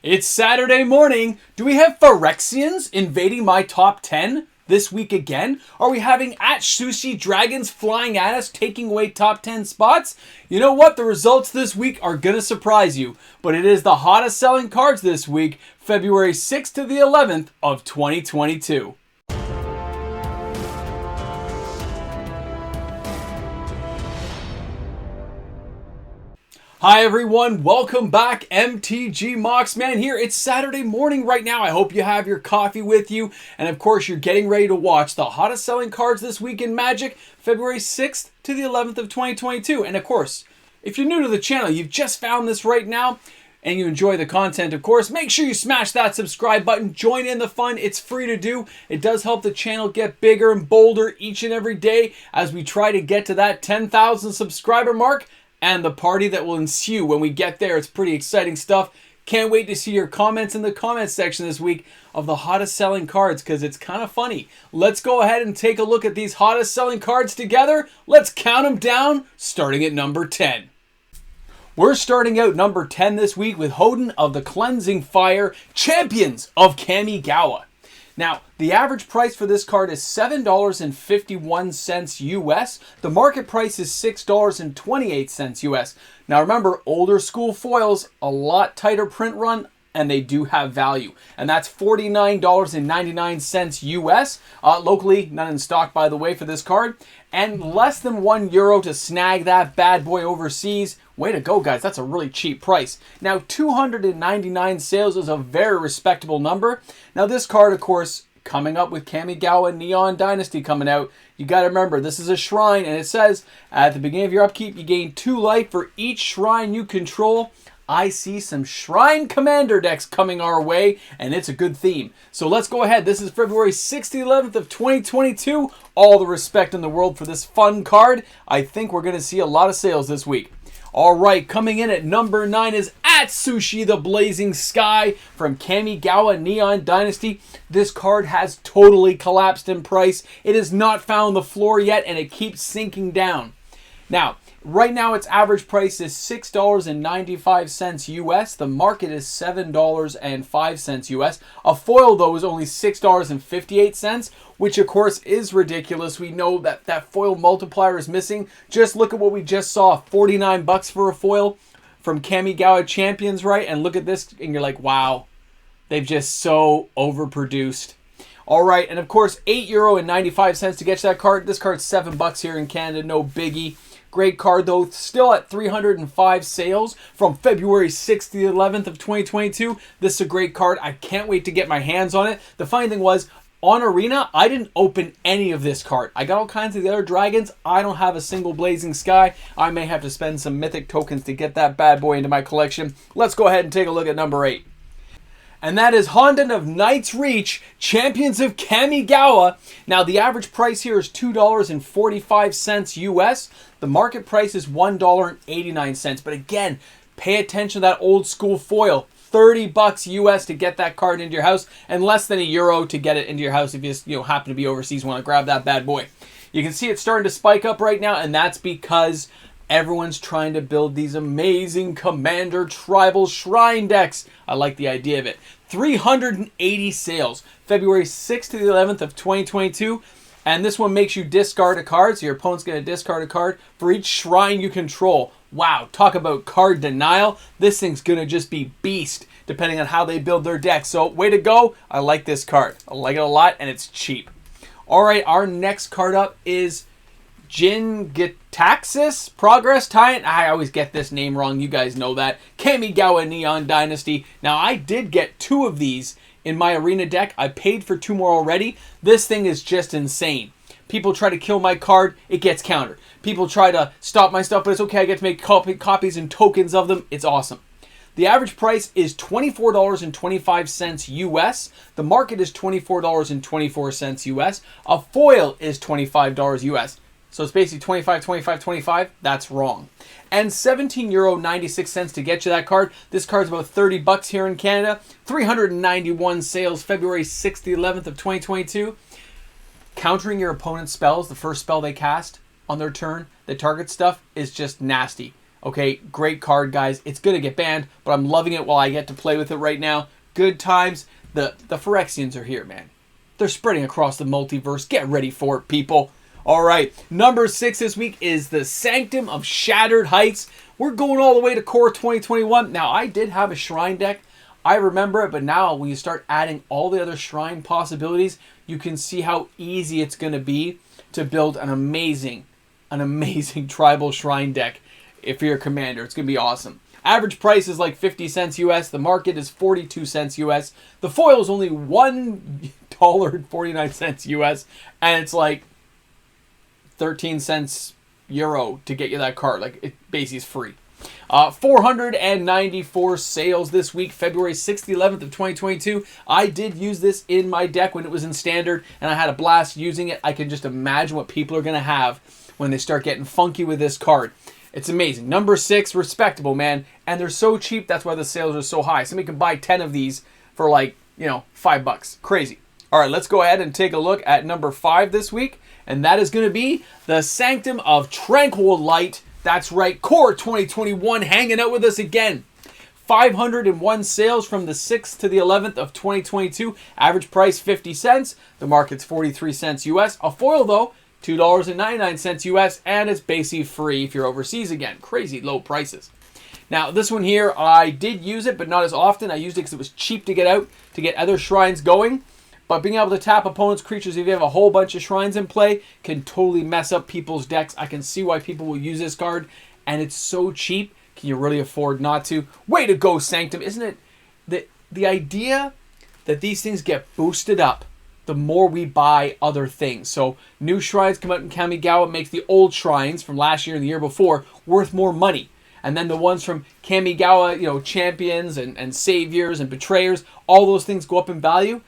It's Saturday morning. Do we have Phyrexians invading my top 10 this week again? Are we having at Sushi dragons flying at us, taking away top 10 spots? You know what? The results this week are going to surprise you. But it is the hottest selling cards this week, February 6th to the 11th of 2022. Hi everyone, welcome back. MTG Moxman here. It's Saturday morning right now. I hope you have your coffee with you. And of course, you're getting ready to watch the hottest selling cards this week in Magic, February 6th to the 11th of 2022. And of course, if you're new to the channel, you've just found this right now, and you enjoy the content, of course, make sure you smash that subscribe button. Join in the fun. It's free to do. It does help the channel get bigger and bolder each and every day as we try to get to that 10,000 subscriber mark. And the party that will ensue when we get there. It's pretty exciting stuff. Can't wait to see your comments in the comments section this week of the hottest selling cards because it's kind of funny. Let's go ahead and take a look at these hottest selling cards together. Let's count them down, starting at number 10. We're starting out number 10 this week with Hodan of the Cleansing Fire, Champions of Kamigawa. Now, the average price for this card is $7.51 US. The market price is $6.28 US. Now remember, older school foils, a lot tighter print run, and they do have value. And that's $49.99 US. Locally, none in stock, by the way, for this card. And less than €1 to snag that bad boy overseas. Way to go, guys. That's a really cheap price. Now, 299 sales is a very respectable number. Now, this card, of course, coming up with Kamigawa Neon Dynasty coming out. You got to remember, this is a shrine, and it says, at the beginning of your upkeep, you gain 2 life for each shrine you control. I see some Shrine Commander decks coming our way, and it's a good theme. So let's go ahead. This is February 6th to 11th of 2022. All the respect in the world for this fun card. I think we're going to see a lot of sales this week. All right, coming in at number 9 is at Sushi the Blazing Sky from Kamigawa Neon Dynasty. This card has totally collapsed in price. It has not found the floor yet, and it keeps sinking down. Now, right now, its average price is $6.95 US. The market is $7.05 US. A foil, though, is only $6.58, which, of course, is ridiculous. We know that that foil multiplier is missing. Just look at what we just saw. $49 for a foil from Kamigawa Champions, right? And look at this, and you're like, wow, they've just so overproduced. All right, and of course, €8.95 to get to that card. This card's $7 here in Canada, no biggie. Great card, though, still at 305 sales from February 6th to the 11th of 2022. This is a great card. I can't wait to get my hands on it. The funny thing was, on Arena, I didn't open any of this card. I got all kinds of the other dragons. I don't have a single Blazing Sky. I may have to spend some mythic tokens to get that bad boy into my collection. Let's go ahead and take a look at number 8. And that is Hondan of Knight's Reach, Champions of Kamigawa. Now, the average price here is $2.45 US. The market price is $1.89. But again, pay attention to that old school foil. $30 US to get that card into your house, and less than €1 to get it into your house if you happen to be overseas, want to grab that bad boy. You can see it's starting to spike up right now, and that's because everyone's trying to build these amazing Commander Tribal Shrine decks. I like the idea of it. 380 sales, February 6th to the 11th of 2022. And this one makes you discard a card, so your opponent's going to discard a card for each shrine you control. Wow, talk about card denial. This thing's going to just be beast, depending on how they build their deck. So, way to go. I like this card. I like it a lot, and it's cheap. All right, our next card up is Jin-Gitaxias Progress Titan. I always get this name wrong. You guys know that. Kamigawa Neon Dynasty. Now, I did get 2 of these in my Arena deck. I paid for 2 more already. This thing is just insane. People try to kill my card, it gets countered. People try to stop my stuff, but it's okay. I get to make copies and tokens of them. It's awesome. The average price is $24.25 US. The market is $24.24 US. A foil is $25 US. So it's basically 25, 25, 25. That's wrong. And €17.96 to get you that card. This card's about $30 here in Canada. 391 sales February 6th to 11th of 2022. Countering your opponent's spells, the first spell they cast on their turn, the target stuff is just nasty. Okay, great card, guys. It's going to get banned, but I'm loving it while I get to play with it right now. Good times. The Phyrexians are here, man. They're spreading across the multiverse. Get ready for it, people. All right, number 6 this week is the Sanctum of Shattered Heights. We're going all the way to Core 2021. Now, I did have a Shrine deck. I remember it, but now when you start adding all the other Shrine possibilities, you can see how easy it's going to be to build an amazing tribal Shrine deck. If you're a commander, it's going to be awesome. Average price is like 50 cents US. The market is 42 cents US. The foil is only $1.49 US. And it's like 13 cents euro to get you that card. Like, it basically is free. 494 sales this week, February 6th to 11th of 2022. I did use this in my deck when it was in standard, and I had a blast using it. I can just imagine what people are going to have when they start getting funky with this card. It's amazing. Number 6, respectable, man. And they're so cheap, that's why the sales are so high. Somebody can buy 10 of these for like, $5. Crazy. All right, let's go ahead and take a look at number 5 this week. And that is going to be the Sanctum of Tranquil Light. That's right, Core 2021 hanging out with us again. 501 sales from the 6th to the 11th of 2022. Average price 50 cents. The market's 43 cents US. A foil, though, $2.99 US, and it's basically free if you're overseas again. Crazy low prices. Now, this one here, I did use it, but not as often. I used it because it was cheap to get out, to get other shrines going. But being able to tap opponents' creatures, if you have a whole bunch of shrines in play, can totally mess up people's decks. I can see why people will use this card, and it's so cheap. Can you really afford not to? Way to go, Sanctum. Isn't it the idea that these things get boosted up the more we buy other things? So new shrines come out in Kamigawa, makes the old shrines from last year and the year before worth more money. And then the ones from Kamigawa, champions and saviors and betrayers, all those things go up in value.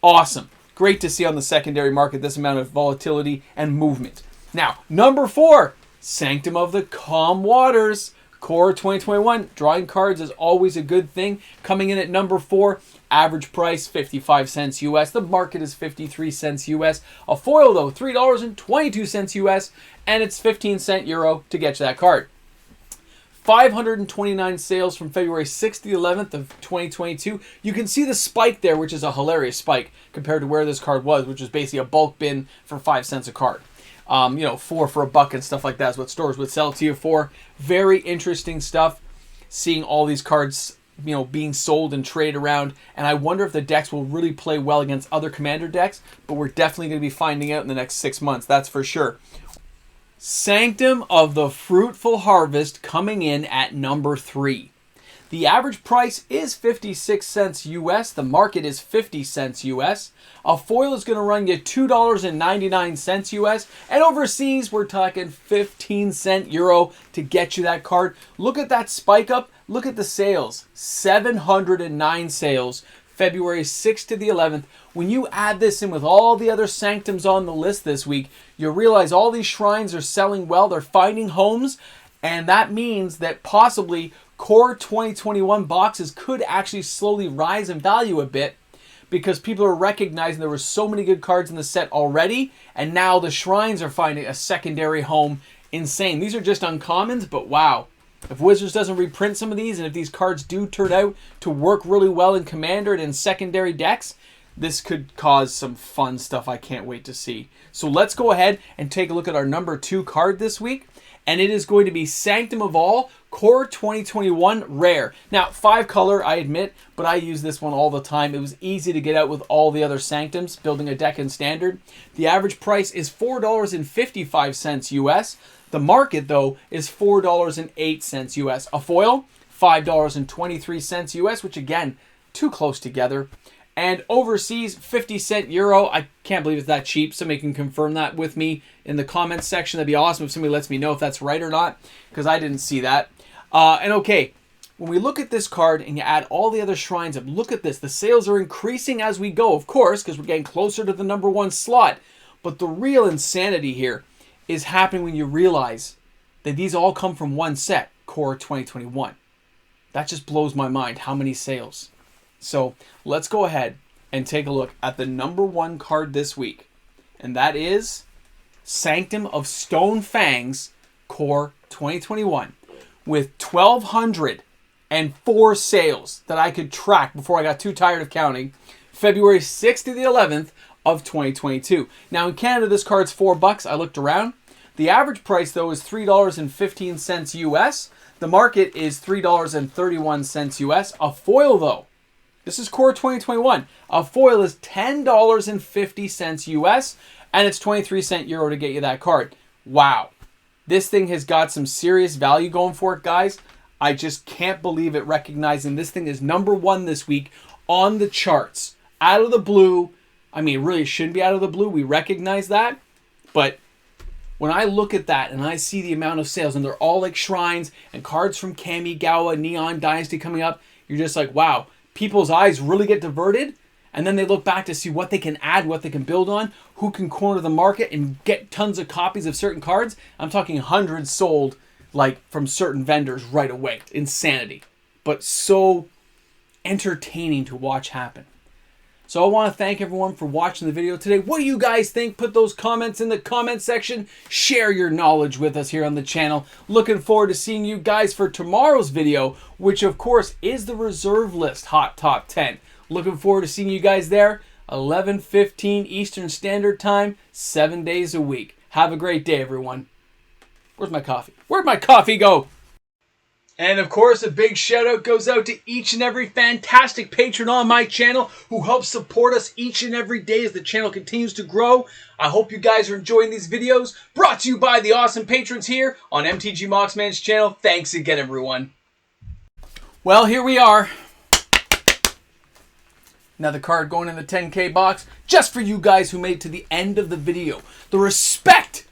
Awesome. Great to see on the secondary market this amount of volatility and movement. Now, number 4, Sanctum of the Calm Waters. Core 2021. Drawing cards is always a good thing. Coming in at number 4, average price 55 cents US. The market is 53 cents US. A foil, though, $3.22 US. And it's 15 cent euro to get you that card. 529 sales from February 6th to the 11th of 2022. You can see the spike there, which is a hilarious spike compared to where this card was, which is basically a bulk bin for 5 cents a card. 4 for $1 and stuff like that is what stores would sell to you for. Very interesting stuff. Seeing all these cards, being sold and traded around. And I wonder if the decks will really play well against other commander decks. But we're definitely going to be finding out in the next 6 months. That's for sure. Sanctum of the Fruitful Harvest coming in at number 3. The average price is 56 cents US. The market is 50 cents US. A foil is going to run you $2.99 US. And overseas, we're talking 15 cent euro to get you that card. Look at that spike up. Look at the sales. 709 sales. February 6th to the 11th. When you add this in with all the other Sanctums on the list this week, you realize all these shrines are selling well. They're finding homes. And that means that possibly Core 2021 boxes could actually slowly rise in value a bit because people are recognizing there were so many good cards in the set already. And now the shrines are finding a secondary home. Insane. These are just uncommons, but wow. If Wizards doesn't reprint some of these, and if these cards do turn out to work really well in Commander and in secondary decks, this could cause some fun stuff I can't wait to see. So let's go ahead and take a look at our number 2 card this week. And it is going to be Sanctum of All, Core 2021 Rare. Now, 5 color, I admit, but I use this one all the time. It was easy to get out with all the other Sanctums, building a deck in Standard. The average price is $4.55 US. The market, though, is $4.08 US. A foil, $5.23 US, which, again, too close together. And overseas, 50 cent euro. I can't believe it's that cheap. Somebody can confirm that with me in the comments section. That'd be awesome if somebody lets me know if that's right or not, because I didn't see that. And okay, when we look at this card and you add all the other shrines up, look at this. The sales are increasing as we go, of course, because we're getting closer to the number 1 slot. But the real insanity here is happening when you realize that these all come from one set, Core 2021. That just blows my mind, how many sales. So let's go ahead and take a look at the number 1 card this week. And that is Sanctum of Stone Fangs, Core 2021. with 1,204 sales that I could track before I got too tired of counting, February 6th to the 11th of 2022. Now in Canada, this card's $4. I looked around. The average price, though, is $3.15 US. The market is $3.31 US. A foil, though, this is core 2021. A foil is $10.50 US, and it's 23 euro to get you that card. Wow. This thing has got some serious value going for it, guys. I just can't believe it, recognizing this thing is #1 this week on the charts. Out of the blue. I mean, it really shouldn't be out of the blue. We recognize that. But when I look at that and I see the amount of sales, and they're all like shrines and cards from Kamigawa, Neon Dynasty coming up, you're just like, wow. People's eyes really get diverted, and then they look back to see what they can add, what they can build on, who can corner the market and get tons of copies of certain cards. I'm talking hundreds sold, like, from certain vendors right away. Insanity. But so entertaining to watch happen. So I want to thank everyone for watching the video today. What do you guys think? Put those comments in the comment section. Share your knowledge with us here on the channel. Looking forward to seeing you guys for tomorrow's video, which of course is the reserve list Hot Top 10. Looking forward to seeing you guys there. 11:15 Eastern Standard Time, 7 days a week. Have a great day, everyone. Where's my coffee? Where'd my coffee go? And of course, a big shout out goes out to each and every fantastic patron on my channel who helps support us each and every day as the channel continues to grow. I hope you guys are enjoying these videos, brought to you by the awesome patrons here on MTG Moxman's channel. Thanks again, everyone. Well, here we are. Another card going in the 10K box, just for you guys who made it to the end of the video. The respect,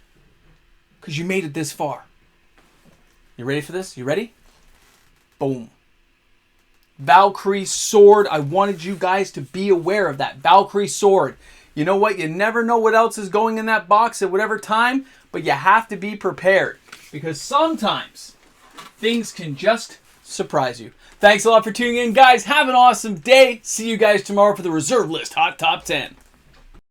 because you made it this far. You ready for this? You ready? Boom. Valkyrie sword. I wanted you guys to be aware of that. Valkyrie sword. You know what? You never know what else is going in that box at whatever time, but you have to be prepared, because sometimes things can just surprise you. Thanks a lot for tuning in, guys. Have an awesome day. See you guys tomorrow for the reserve list Hot Top 10.